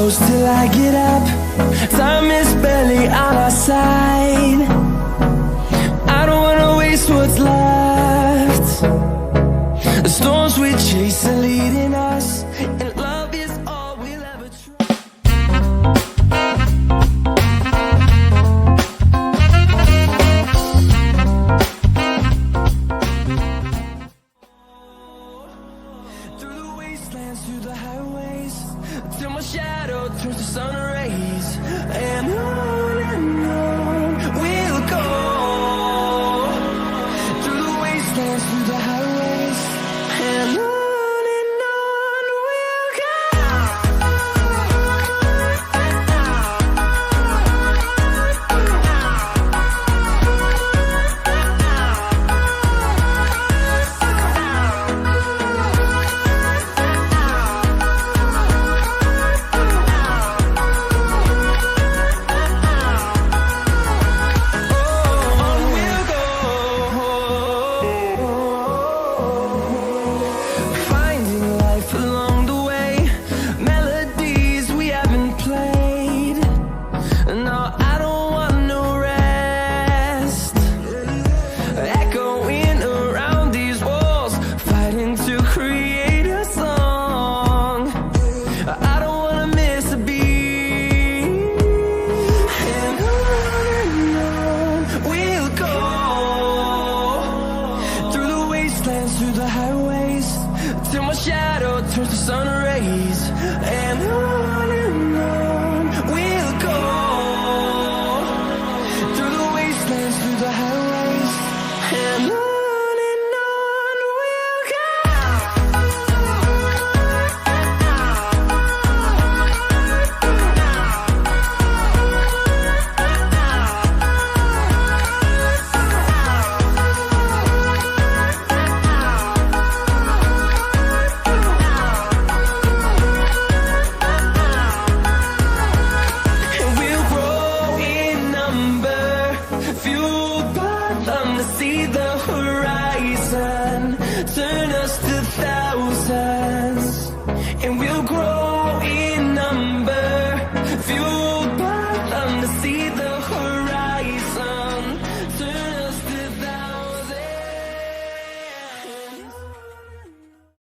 close till I get up. Time is barely on our side. I don't wanna waste what's left. The storms we chase are leading us, and love is all we'll ever try. Through the wastelands, through the highways, till my shadow turns to sun rays. And on we'll go. Through the wastelands, through the highways, and on we'll finding life along the way, melodies we haven't played. No,